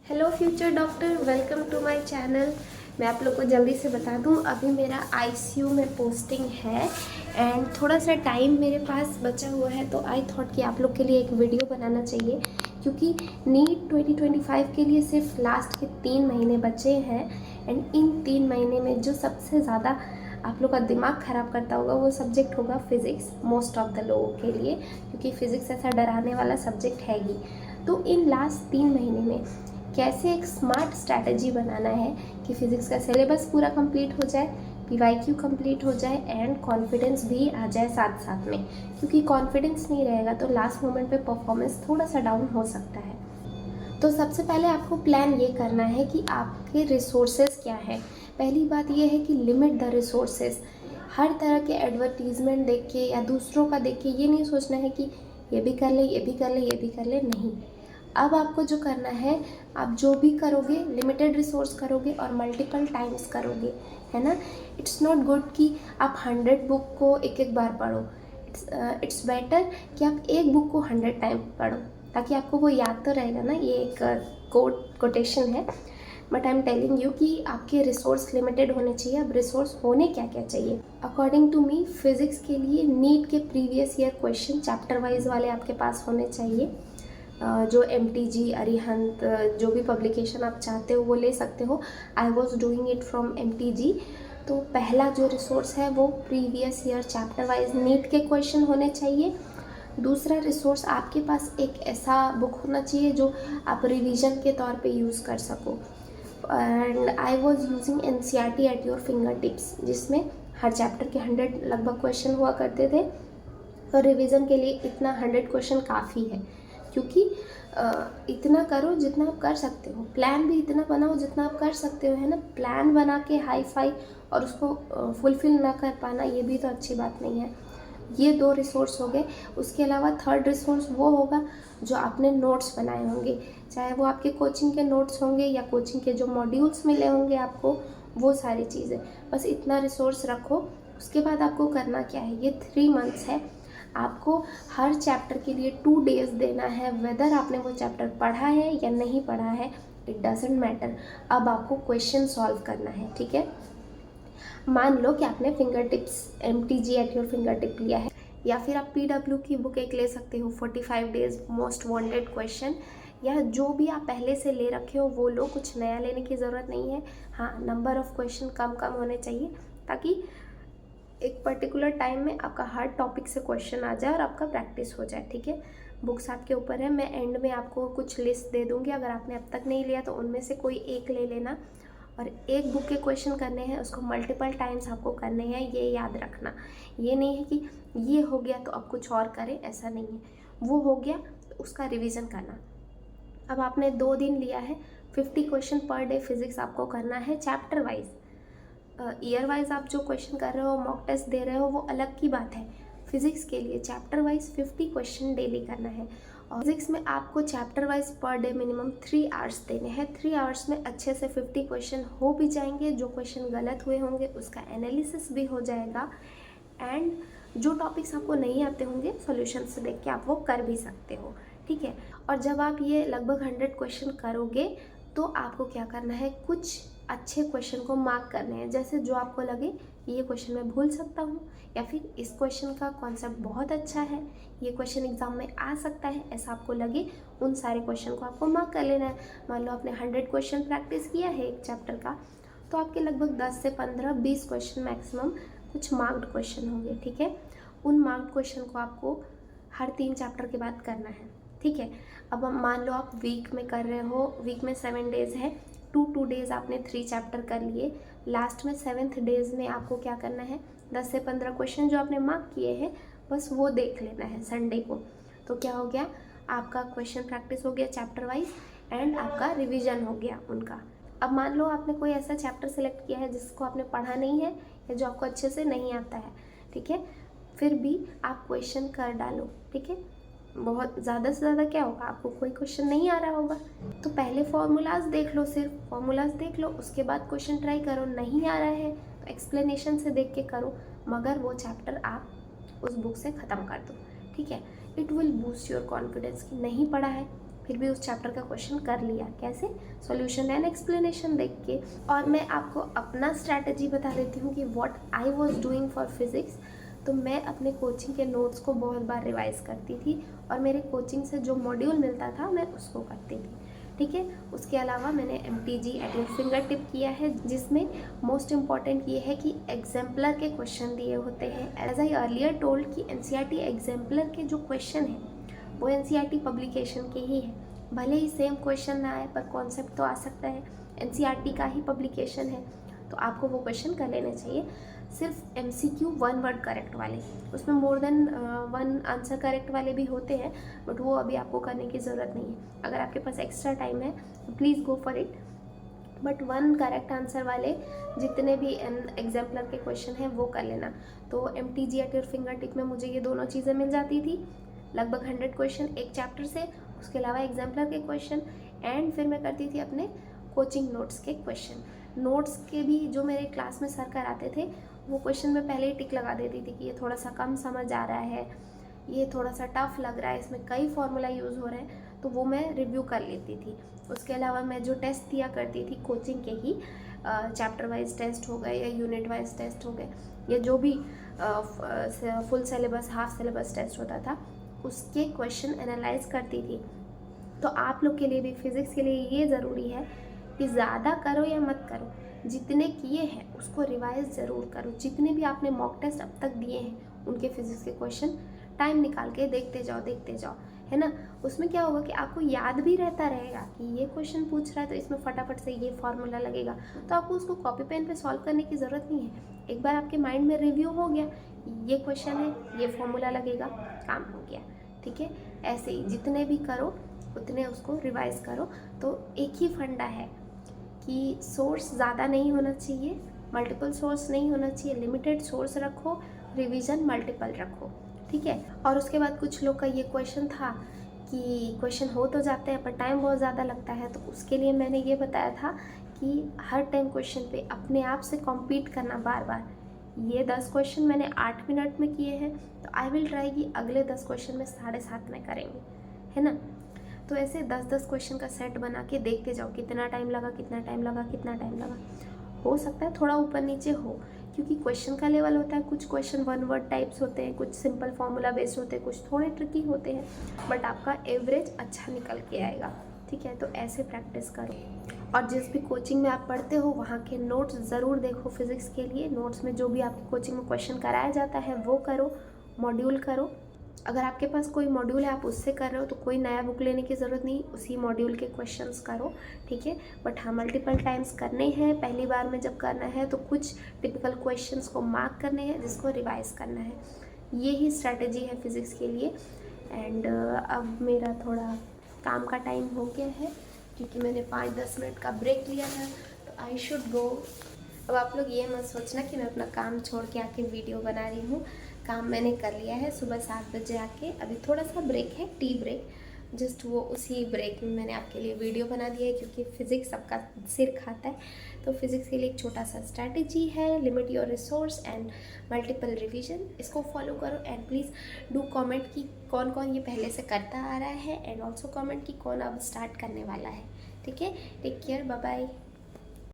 Hello future doctor, welcome to my channel. मैं आप लोग को जल्दी से बता दूं, अभी मेरा आईसीयू में पोस्टिंग है एंड थोड़ा सा टाइम मेरे पास बचा हुआ है, तो आई थॉट कि आप लोग के लिए एक वीडियो बनाना चाहिए, क्योंकि नीट 2025 के लिए सिर्फ लास्ट के 3 महीने बचे हैं। एंड इन 3 महीने में जो सबसे ज़्यादा आप लोग का दिमाग ख़राब करता होगा वो सब्जेक्ट होगा फिज़िक्स, मोस्ट ऑफ द लोगों के लिए, क्योंकि फ़िज़िक्स ऐसा डराने वाला सब्जेक्ट है ही। तो इन लास्ट 3 महीने में कैसे एक स्मार्ट स्ट्रैटेजी बनाना है कि फ़िज़िक्स का सिलेबस पूरा कंप्लीट हो जाए, पीवाईक्यू कंप्लीट हो जाए एंड कॉन्फिडेंस भी आ जाए साथ साथ में, क्योंकि कॉन्फिडेंस नहीं रहेगा तो लास्ट मोमेंट पे परफॉर्मेंस थोड़ा सा डाउन हो सकता है। तो सबसे पहले आपको प्लान ये करना है कि आपके रिसोर्सेज क्या है। पहली बात ये है कि लिमिट द रिसोर्सेज। हर तरह के एडवर्टीज़मेंट देख के या दूसरों का देख के ये नहीं सोचना है कि ये भी कर ले, ये भी कर ले, ये भी कर ले, नहीं। अब आपको जो करना है, आप जो भी करोगे लिमिटेड रिसोर्स करोगे और मल्टीपल टाइम्स करोगे, है ना। इट्स नॉट गुड कि आप 100 बुक को एक एक बार पढ़ो। इट्स बेटर कि आप एक बुक को 100 टाइम पढ़ो, ताकि आपको वो याद तो रहेगा ना। ये एक कोटेशन है, but I am telling you कि आपके रिसोर्स लिमिटेड होने चाहिए। अब रिसोर्स होने क्या क्या चाहिए, अकॉर्डिंग टू मी फिज़िक्स के लिए नीट के previous year question chapter wise वाले आपके पास होने चाहिए। जो MTG, अरिहंत, जो भी पब्लिकेशन आप चाहते हो वो ले सकते हो। I was doing it from MTG। तो पहला जो रिसोर्स है वो previous year chapter wise NEET के क्वेश्चन होने चाहिए। दूसरा रिसोर्स, आपके पास एक ऐसा बुक होना चाहिए जो आप रिवीजन के तौर पे यूज़ कर सको। And I was using NCERT at your finger tips, जिसमें हर चैप्टर के 100 लगभग क्वेश्चन हुआ करते थे। और रिवीजन के लिए इतना 100 क्वेश्चन काफ़ी है, क्योंकि इतना करो जितना आप कर सकते हो। प्लान भी इतना बनाओ जितना आप कर सकते हो, है ना। प्लान बना के हाई फाई और उसको फुलफ़िल ना कर पाना, ये भी तो अच्छी बात नहीं है। ये 2 रिसोर्स हो गए। उसके अलावा थर्ड रिसोर्स वो होगा जो आपने नोट्स बनाए होंगे, चाहे वो आपके कोचिंग के नोट्स होंगे या कोचिंग के जो मॉड्यूल्स मिले होंगे आपको, वो सारी चीज़ें। बस इतना रिसोर्स रखो। उसके बाद आपको करना क्या है, ये 3 मंथ्स है। आपको हर चैप्टर के लिए 2 डेज़ देना है, वेदर आपने वो चैप्टर पढ़ा है या नहीं पढ़ा है, इट डजेंट मैटर। अब आपको क्वेश्चन सॉल्व करना है, ठीक है। मान लो कि आपने finger tips MTG at your finger tip लिया है, या फिर आप PW की बुक एक ले सकते हो, 45 डेज मोस्ट वांटेड क्वेश्चन, या जो भी आप पहले से ले रखे हो वो लो। कुछ नया लेने की ज़रूरत नहीं है। हाँ, नंबर ऑफ़ क्वेश्चन कम कम होने चाहिए, ताकि एक पर्टिकुलर टाइम में आपका हर टॉपिक से क्वेश्चन आ जाए और आपका प्रैक्टिस हो जाए, ठीक है। बुक्स आपके ऊपर है, मैं एंड में आपको कुछ लिस्ट दे दूँगी, अगर आपने अब तक नहीं लिया तो उनमें से कोई एक ले लेना। और एक बुक के क्वेश्चन करने हैं, उसको मल्टीपल टाइम्स आपको करने हैं, ये याद रखना। ये नहीं है कि ये हो गया तो अब कुछ और करें, ऐसा नहीं है। वो हो गया तो उसका रिवीजन करना। अब आपने 2 दिन लिया है, 50 क्वेश्चन पर डे फिज़िक्स आपको करना है चैप्टर वाइज। ईयर वाइज आप जो क्वेश्चन कर रहे हो, मॉक टेस्ट दे रहे हो, वो अलग की बात है। फिज़िक्स के लिए चैप्टर वाइज 50 क्वेश्चन डेली करना है। और फिज़िक्स में आपको chapter wise per day minimum 3 hours देने हैं। 3 आवर्स में अच्छे से 50 क्वेश्चन हो भी जाएंगे। जो क्वेश्चन गलत हुए होंगे उसका एनालिसिस भी हो जाएगा, एंड जो टॉपिक्स आपको नहीं आते होंगे सॉल्यूशन से देख के आप वो कर भी सकते हो, ठीक है। और जब आप ये लगभग 100 क्वेश्चन करोगे तो आपको क्या करना है, कुछ अच्छे क्वेश्चन को मार्क करने हैं। जैसे जो आपको लगे ये क्वेश्चन मैं भूल सकता हूँ, या फिर इस क्वेश्चन का कॉन्सेप्ट बहुत अच्छा है, ये क्वेश्चन एग्जाम में आ सकता है, ऐसा आपको लगे, उन सारे क्वेश्चन को आपको मार्क कर लेना है। मान लो आपने 100 क्वेश्चन प्रैक्टिस किया है एक चैप्टर का, तो आपके लगभग 10 से 15-20 क्वेश्चन मैक्सिमम कुछ मार्क्ड क्वेश्चन होंगे, ठीक है। उन मार्क्ड क्वेश्चन को आपको हर 3 चैप्टर के बाद करना है, ठीक है। अब मान लो आप वीक में कर रहे हो, वीक में 7 डेज़ है, 2 डेज़ आपने 3 चैप्टर कर लिए। लास्ट में 7th डेज़ में आपको क्या करना है, 10 से 15 क्वेश्चन जो आपने मार्क किए हैं बस वो देख लेना है संडे को। तो क्या हो गया, आपका क्वेश्चन प्रैक्टिस हो गया चैप्टर वाइज, एंड आपका रिवीजन हो गया उनका। अब मान लो आपने कोई ऐसा चैप्टर सेलेक्ट किया है जिसको आपने पढ़ा नहीं है या जो आपको अच्छे से नहीं आता है, ठीक है, फिर भी आप क्वेश्चन कर डालो, ठीक है। बहुत ज़्यादा से ज़्यादा क्या होगा, आपको कोई क्वेश्चन नहीं आ रहा होगा तो पहले फॉर्मूलाज देख लो, सिर्फ फॉर्मूलाज देख लो, उसके बाद क्वेश्चन ट्राई करो। नहीं आ रहा है तो एक्सप्लेनेशन से देख के करो, मगर वो चैप्टर आप उस बुक से ख़त्म कर दो, ठीक है। It will boost your confidence कि नहीं पढ़ा है, फिर भी उस चैप्टर का क्वेश्चन कर लिया। कैसे? सॉल्यूशन एंड एक्सप्लेनेशन देख के। और मैं आपको अपना स्ट्रैटेजी बता देती हूँ कि what I was doing for physics. तो मैं अपने कोचिंग के नोट्स को बहुत बार रिवाइज़ करती थी और मेरे कोचिंग से जो मॉड्यूल मिलता था मैं उसको करती थी। ठीक है। उसके अलावा मैंने MTG at your finger tip किया है, जिसमें मोस्ट इम्पॉर्टेंट ये है कि एग्जाम्पलर के क्वेश्चन दिए होते हैं। एज आई अर्लियर टोल्ड कि NCERT एग्जाम्पलर के जो क्वेश्चन हैं वो NCERT पब्लिकेशन के ही हैं। भले ही सेम क्वेश्चन ना आए पर कॉन्सेप्ट तो आ सकता है, NCERT का ही पब्लिकेशन है, तो आपको वो क्वेश्चन कर लेने चाहिए। सिर्फ MCQ 1 वर्ड करेक्ट वाले, उसमें मोर देन 1 आंसर करेक्ट वाले भी होते हैं, बट वो अभी आपको करने की ज़रूरत नहीं है। अगर आपके पास एक्स्ट्रा टाइम है तो please go for it, but 1 correct answer वाले जितने भी एग्जाम्पलर के क्वेश्चन हैं वो कर लेना। तो MTG at your finger tip में मुझे ये दोनों चीज़ें मिल जाती थी, लगभग 100 क्वेश्चन एक चैप्टर से, उसके अलावा एग्जाम्पलर के क्वेश्चन, एंड फिर मैं करती थी अपने कोचिंग नोट्स के क्वेश्चन। नोट्स के भी जो मेरे क्लास में सर कराते थे वो क्वेश्चन में पहले ही टिक लगा देती थी कि ये थोड़ा सा कम समझ आ रहा है, ये थोड़ा सा टफ लग रहा है, इसमें कई फार्मूला यूज़ हो रहे हैं, तो वो मैं रिव्यू कर लेती थी। उसके अलावा मैं जो टेस्ट दिया करती थी कोचिंग के ही, चैप्टर वाइज टेस्ट हो गए या यूनिट वाइज टेस्ट हो गए या जो भी full syllabus half syllabus test होता था, उसके क्वेश्चन एनालाइज करती थी। तो आप लोग के लिए भी, फिज़िक्स के लिए ये ज़रूरी है कि ज़्यादा करो या मत करो, जितने किए हैं उसको रिवाइज ज़रूर करो। जितने भी आपने मॉक टेस्ट अब तक दिए हैं उनके फिज़िक्स के क्वेश्चन टाइम निकाल के देखते जाओ, है ना। उसमें क्या होगा कि आपको याद भी रहता रहेगा कि ये क्वेश्चन पूछ रहा है तो इसमें फटाफट से ये फार्मूला लगेगा, तो आपको उसको कॉपी पेन पे सॉल्व करने की ज़रूरत नहीं है। एक बार आपके माइंड में रिव्यू हो गया, ये क्वेश्चन है, ये फार्मूला लगेगा, काम हो गया। ठीक है। ऐसे ही जितने भी करो उतने उसको रिवाइज करो। तो एक ही फंडा है कि सोर्स ज़्यादा नहीं होना चाहिए, मल्टीपल सोर्स नहीं होना चाहिए, लिमिटेड सोर्स रखो, रिवीजन मल्टीपल रखो। ठीक है। और उसके बाद कुछ लोग का ये क्वेश्चन था कि क्वेश्चन हो तो जाते हैं पर टाइम बहुत ज़्यादा लगता है, तो उसके लिए मैंने ये बताया था कि हर 10 क्वेश्चन पे अपने आप से कॉम्पीट करना बार बार। ये 10 क्वेश्चन मैंने 8 मिनट में किए हैं, तो आई विल ट्राई कि अगले 10 क्वेश्चन में 7.5 में करेंगे, है ना। तो ऐसे 10-10 क्वेश्चन का सेट बना के देखते जाओ कितना टाइम लगा, हो सकता है थोड़ा ऊपर नीचे हो, क्योंकि क्वेश्चन का लेवल होता है। कुछ क्वेश्चन 1 वर्ड टाइप्स होते हैं, कुछ सिंपल फार्मूला बेस्ड होते हैं, कुछ थोड़े ट्रिकी होते हैं, बट आपका एवरेज अच्छा निकल के आएगा। ठीक है। तो ऐसे प्रैक्टिस करो। और जिस भी कोचिंग में आप पढ़ते हो वहाँ के नोट्स ज़रूर देखो फिज़िक्स के लिए। नोट्स में जो भी आपकी कोचिंग में क्वेश्चन कराया जाता है वो करो, मॉड्यूल करो। अगर आपके पास कोई मॉड्यूल है आप उससे कर रहे हो तो कोई नया बुक लेने की ज़रूरत नहीं, उसी मॉड्यूल के क्वेश्चंस करो। ठीक है। बट हाँ, मल्टीपल टाइम्स करने हैं। पहली बार में जब करना है तो कुछ टिपिकल क्वेश्चंस को मार्क करने हैं जिसको रिवाइज करना है। ये ही स्ट्रैटेजी है फिज़िक्स के लिए। एंड अब मेरा थोड़ा काम का टाइम हो गया है क्योंकि मैंने 5-10 मिनट का ब्रेक लिया था, तो आई शुड गो। अब आप लोग ये मत सोचना कि मैं अपना काम छोड़ के आके वीडियो बना रही हूँ। काम मैंने कर लिया है सुबह 7 बजे आके। अभी थोड़ा सा ब्रेक है, टी ब्रेक, जस्ट वो उसी ब्रेक में मैंने आपके लिए वीडियो बना दिया है क्योंकि फ़िज़िक्स सबका सिर खाता है। तो फिज़िक्स के लिए एक छोटा सा स्ट्रैटेजी है, limit your resource and multiple revision. इसको फॉलो करो एंड प्लीज़ डू कमेंट कि कौन कौन ये पहले से करता आ रहा है, एंड ऑल्सो कमेंट कि कौन अब स्टार्ट करने वाला है। ठीक है। Take care, bye bye.